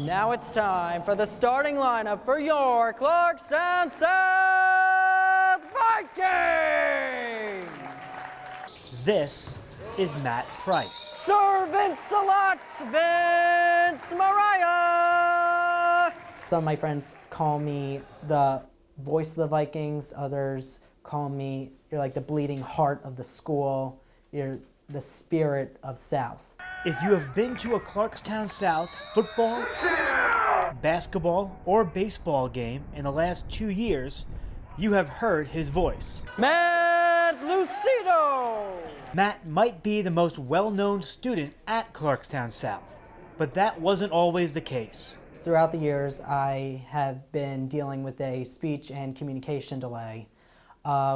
Now it's time for the starting lineup for your Clarkstown South Vikings! This is Matt Price. Servant select Vince Mariah! Some of my friends call me the voice of the Vikings. Others call me, you're like the bleeding heart of the school. You're the spirit of South. If you have been to a Clarkstown South football, basketball, or baseball game in the last 2 years, you have heard his voice. Matt Lucido! Matt might be the most well-known student at Clarkstown South, but that wasn't always the case. Throughout the years, I have been dealing with a speech and communication delay,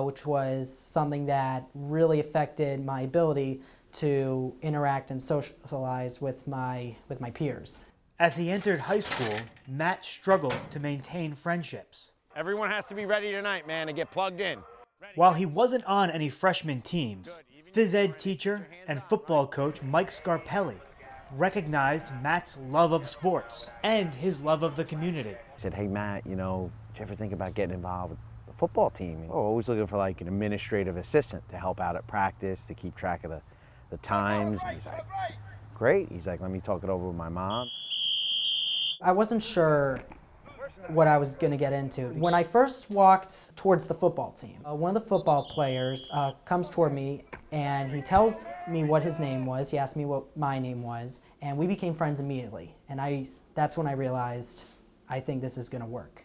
which was something that really affected my ability to interact and socialize with my peers. As he entered high school, Matt struggled to maintain friendships. Everyone has to be ready tonight, man, and get plugged in. While he wasn't on any freshman teams, phys ed teacher and football coach Mike Scarpelli recognized Matt's love of sports and his love of the community. He said, hey Matt, did you ever think about getting involved with the football team? Always looking for like an administrative assistant to help out at practice, to keep track of the times. He's like, great. He's like, let me talk it over with my mom. I wasn't sure what I was going to get into. When I first walked towards the football team, one of the football players comes toward me and he tells me what his name was. He asked me what my name was, and we became friends immediately. And that's when I realized, I think this is going to work.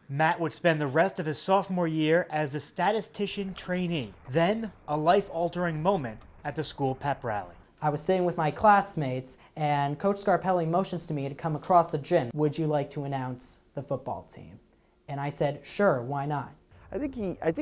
Matt would spend the rest of his sophomore year as a statistician trainee, then a life-altering moment at the school pep rally. I was sitting with my classmates, and Coach Scarpelli motions to me to come across the gym. Would you like to announce the football team? And I said, sure, why not? I think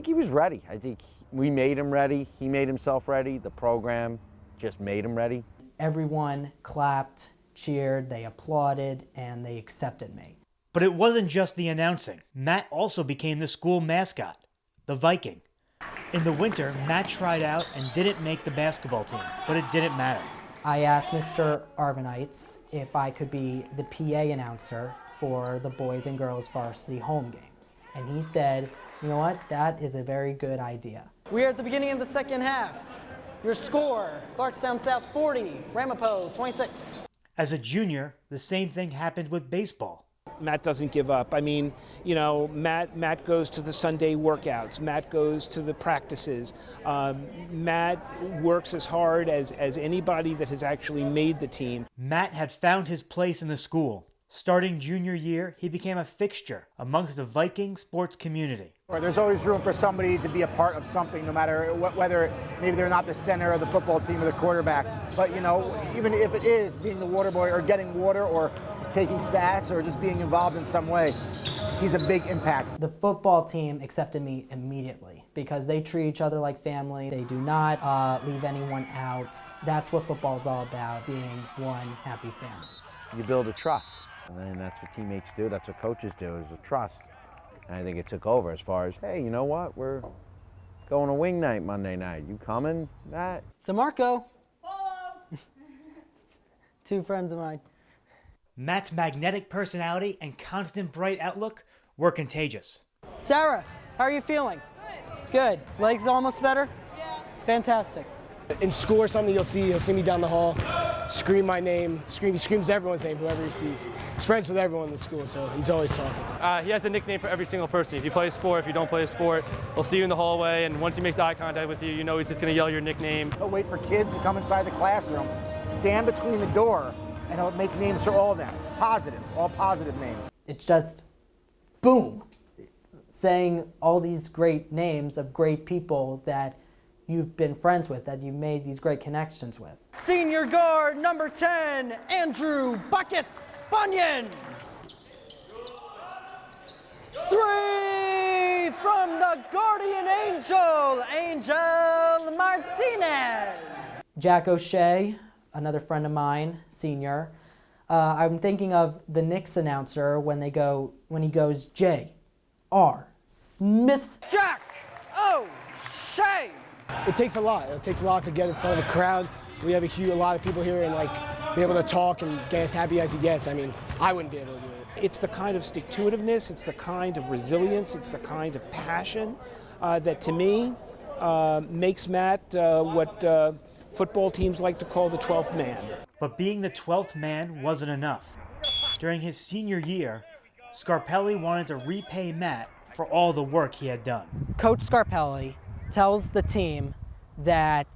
he was ready. I think we made him ready. He made himself ready. The program just made him ready. Everyone clapped, cheered, they applauded, and they accepted me. But it wasn't just the announcing. Matt also became the school mascot, the Viking. In the winter, Matt tried out and didn't make the basketball team, but it didn't matter. I asked Mr. Arvanites if I could be the PA announcer for the boys and girls varsity home games. And he said, you know what, that is a very good idea. We are at the beginning of the second half. Your score, Clarkstown South 40, Ramapo 26. As a junior, the same thing happened with baseball. Matt doesn't give up. I mean, Matt goes to the Sunday workouts. Matt goes to the practices. Matt works as hard as anybody that has actually made the team. Matt had found his place in the school. Starting junior year, he became a fixture amongst the Viking sports community. There's always room for somebody to be a part of something, no matter whether maybe they're not the center of the football team or the quarterback. But, even if it is being the water boy or getting water or taking stats or just being involved in some way, he's a big impact. The football team accepted me immediately because they treat each other like family. They do not leave anyone out. That's what football's all about, being one happy family. You build a trust. And that's what teammates do, that's what coaches do, is a trust. And I think it took over as far as, hey, you know what, we're going to wing night Monday night. You coming, Matt? So Marco. Hello. Two friends of mine. Matt's magnetic personality and constant bright outlook were contagious. Sarah, how are you feeling? Good. Good. Legs almost better? Yeah. Fantastic. In school or something, he'll see me down the hall, scream my name, he screams everyone's name, whoever he sees. He's friends with everyone in the school, so he's always talking. He has a nickname for every single person. If you play a sport, if you don't play a sport, he'll see you in the hallway, and once he makes eye contact with you, you know he's just going to yell your nickname. He'll wait for kids to come inside the classroom, stand between the door, and he'll make names for all of them. Positive, all positive names. It's just, boom, saying all these great names of great people that you've been friends with, that you made these great connections with. Senior guard number 10, Andrew Buckets Bunyan. 3 from the guardian angel, Angel Martinez. Jack O'Shea, another friend of mine, senior. I'm thinking of the Knicks announcer when he goes J.R. Smith. Jack O'Shea. It takes a lot. It takes a lot to get in front of a crowd. We have a lot of people here, and be able to talk and get as happy as he gets. I mean, I wouldn't be able to do it. It's the kind of stick-to-itiveness, it's the kind of resilience, it's the kind of passion that, to me, makes Matt what football teams like to call the 12th man. But being the 12th man wasn't enough. During his senior year, Scarpelli wanted to repay Matt for all the work he had done. Coach Scarpelli tells the team that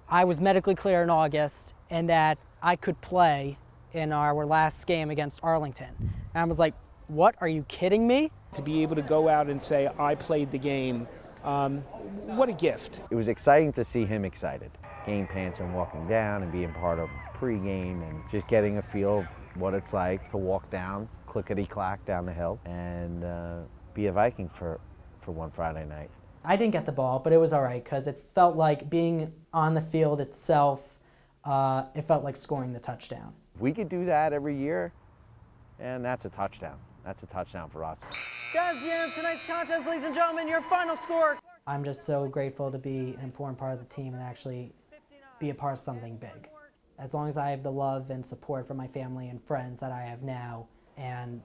I was medically clear in August and that I could play in our last game against Arlington. And I was like, what, are you kidding me? To be able to go out and say, I played the game, what a gift. It was exciting to see him excited. Game pants and walking down and being part of pregame and just getting a feel of what it's like to walk down, clickety-clack down the hill and be a Viking for one Friday night. I didn't get the ball, but it was all right because it felt like being on the field itself, it felt like scoring the touchdown. If we could do that every year, and that's a touchdown. That's a touchdown for us. That's the end of tonight's contest, ladies and gentlemen. Your final score. I'm just so grateful to be an important part of the team and actually be a part of something big. As long as I have the love and support from my family and friends that I have now, and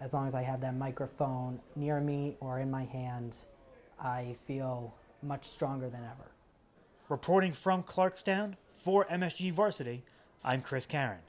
as long as I have that microphone near me or in my hand, I feel much stronger than ever. Reporting from Clarkstown for MSG Varsity, I'm Chris Karen.